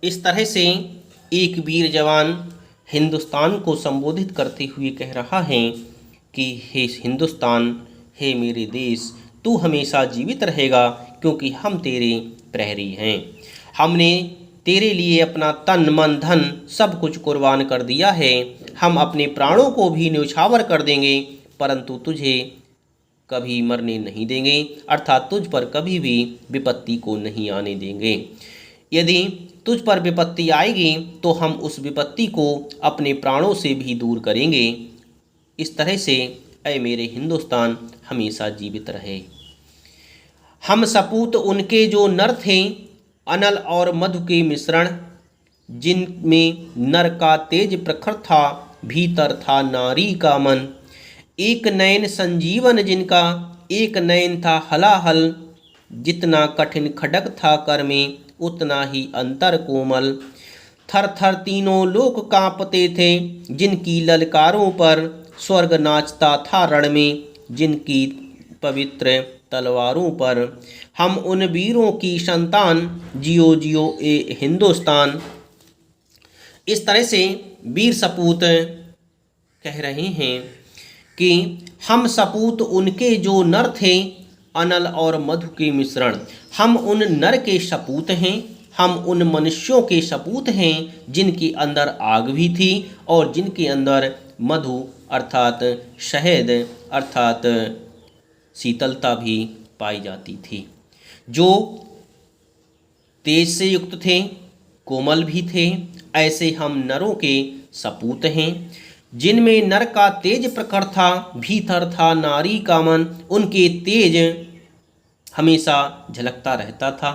इस तरह से एक वीर जवान हिंदुस्तान को संबोधित करते हुए कह रहा है कि हे हिंदुस्तान, हे मेरे देश, तू हमेशा जीवित रहेगा क्योंकि हम तेरे प्रहरी हैं। हमने तेरे लिए अपना तन मन धन सब कुछ कुर्बान कर दिया है। हम अपने प्राणों को भी न्यौछावर कर देंगे, परंतु तुझे कभी मरने नहीं देंगे, अर्थात तुझ पर कभी भी विपत्ति को नहीं आने देंगे। यदि तुझ पर विपत्ति आएगी तो हम उस विपत्ति को अपने प्राणों से भी दूर करेंगे। इस तरह से ऐ मेरे हिंदुस्तान हमेशा जीवित रहे। हम सपूत उनके जो नर थे, अनल और मधु के मिश्रण, जिनमें नर का तेज प्रखर था, भीतर था नारी का मन। एक नयन संजीवन जिनका, एक नयन था हलाहल, जितना कठिन खडक था कर में, उतना ही अंतर कोमल। थर थर तीनों लोक कांपते थे, जिनकी ललकारों पर स्वर्ग नाचता था रण में, जिनकी पवित्र तलवारों पर। हम उन वीरों की संतान, जियो जियो ए हिंदुस्तान। इस तरह से वीर सपूत कह रहे हैं कि हम सपूत उनके जो नर थे, अनल और मधु के मिश्रण। हम उन नर के सपूत हैं, हम उन मनुष्यों के सपूत हैं जिनके अंदर आग भी थी और जिनके अंदर मधु अर्थात शहद अर्थात शीतलता भी पाई जाती थी, जो तेज से युक्त थे, कोमल भी थे। ऐसे हम नरों के सपूत हैं, जिनमें नर का तेज प्रखर था, भीतर था नारी का मन। उनके तेज हमेशा झलकता रहता था।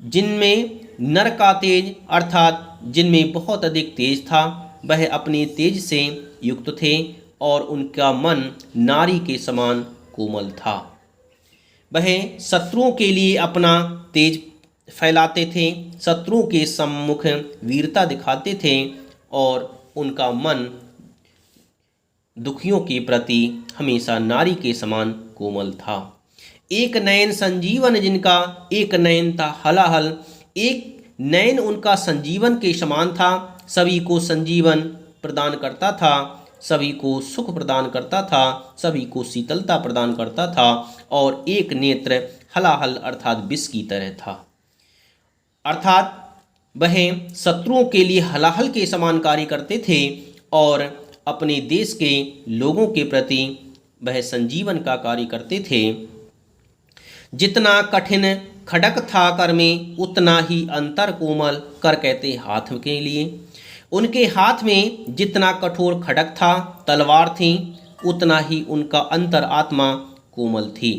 जिनमें नर का तेज अर्थात जिनमें बहुत अधिक तेज था, वह अपने तेज से युक्त थे और उनका मन नारी के समान कोमल था। वह शत्रुओं के लिए अपना तेज फैलाते थे, शत्रुओं के सम्मुख वीरता दिखाते थे और उनका मन दुखियों के प्रति हमेशा नारी के समान कोमल था। एक नयन संजीवन जिनका, एक नयन था हलाहल। एक नयन उनका संजीवन के समान था, सभी को संजीवन प्रदान करता था, सभी को सुख प्रदान करता था, सभी को शीतलता प्रदान करता था। और एक नेत्र हलाहल अर्थात विष की तरह था, अर्थात वह शत्रुओं के लिए हलाहल के समान कार्य करते थे और अपने देश के लोगों के प्रति वह संजीवन का कार्य करते थे। जितना कठिन खडक था कर में, उतना ही अंतर कोमल। कर कहते हाथ के लिए। उनके हाथ में जितना कठोर खडक था, तलवार थी, उतना ही उनका अंतर आत्मा कोमल थी,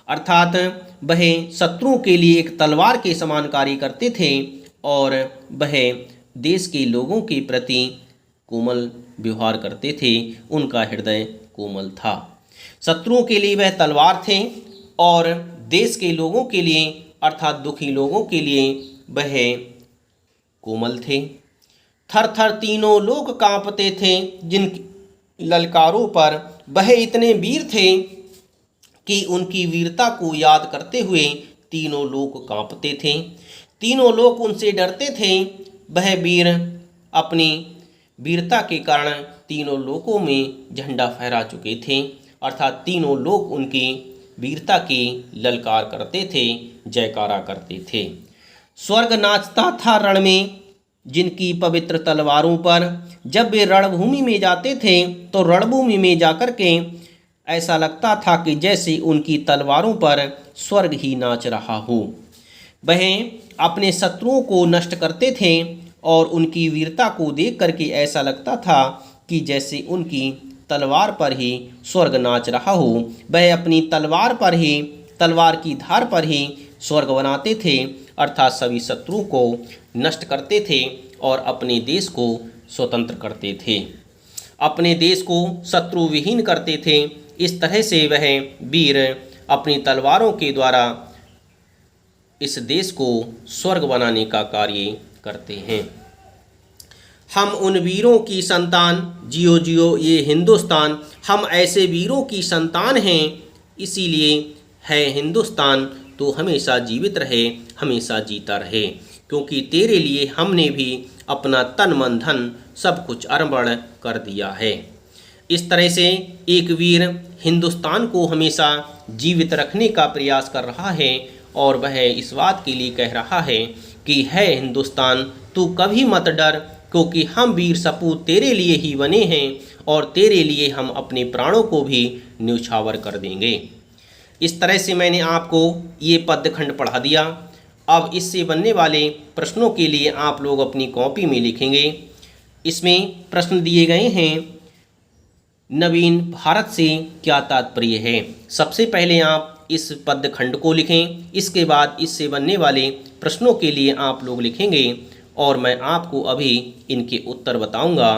अर्थात वह शत्रुओं के लिए एक तलवार के समान कार्य करते थे और वह देश के लोगों के प्रति कोमल व्यवहार करते थे। उनका हृदय कोमल था। शत्रुओं के लिए वह तलवार थे और देश के लोगों के लिए अर्थात दुखी लोगों के लिए वह कोमल थे। थर थर तीनों लोग कांपते थे, जिन ललकारों पर वह इतने वीर थे कि उनकी वीरता को याद करते हुए तीनों लोग कांपते थे। तीनों लोग उनसे डरते थे। वह वीर अपनी वीरता के कारण तीनों लोकों में झंडा फहरा चुके थे, अर्थात तीनों लोग उनकी वीरता की ललकार करते थे, जयकारा करते थे। स्वर्ग नाचता था रण में, जिनकी पवित्र तलवारों पर। जब वे रणभूमि में जाते थे तो रणभूमि में जाकर के ऐसा लगता था कि जैसे उनकी तलवारों पर स्वर्ग ही नाच रहा हो। वह अपने शत्रुओं को नष्ट करते थे और उनकी वीरता को देख करके ऐसा लगता था कि जैसे उनकी तलवार पर ही स्वर्ग नाच रहा हो। वह अपनी तलवार पर ही, तलवार की धार पर ही स्वर्ग बनाते थे, अर्थात सभी शत्रुओं को नष्ट करते थे और अपने देश को स्वतंत्र करते थे, अपने देश को शत्रु विहीन करते थे। इस तरह से वह वीर अपनी तलवारों के द्वारा इस देश को स्वर्ग बनाने का कार्य करते हैं। हम उन वीरों की संतान, जियो जियो ये हिंदुस्तान। हम ऐसे वीरों की संतान हैं, इसीलिए है हिंदुस्तान तो हमेशा जीवित रहे, हमेशा जीता रहे। क्योंकि तेरे लिए हमने भी अपना तन मन धन सब कुछ अर्पण कर दिया है। इस तरह से एक वीर हिंदुस्तान को हमेशा जीवित रखने का प्रयास कर रहा है और वह इस बात के लिए कह रहा है कि है हिंदुस्तान तू कभी मत डर, क्योंकि हम वीर सपूत तेरे लिए ही बने हैं और तेरे लिए हम अपने प्राणों को भी न्यौछावर कर देंगे। इस तरह से मैंने आपको ये पद्यखंड पढ़ा दिया। अब इससे बनने वाले प्रश्नों के लिए आप लोग अपनी कॉपी में लिखेंगे। इसमें प्रश्न दिए गए हैं, नवीन भारत से क्या तात्पर्य है। सबसे पहले आप इस पद्यखंड को लिखें, इसके बाद इससे बनने वाले प्रश्नों के लिए आप लोग लिखेंगे और मैं आपको अभी इनके उत्तर बताऊंगा।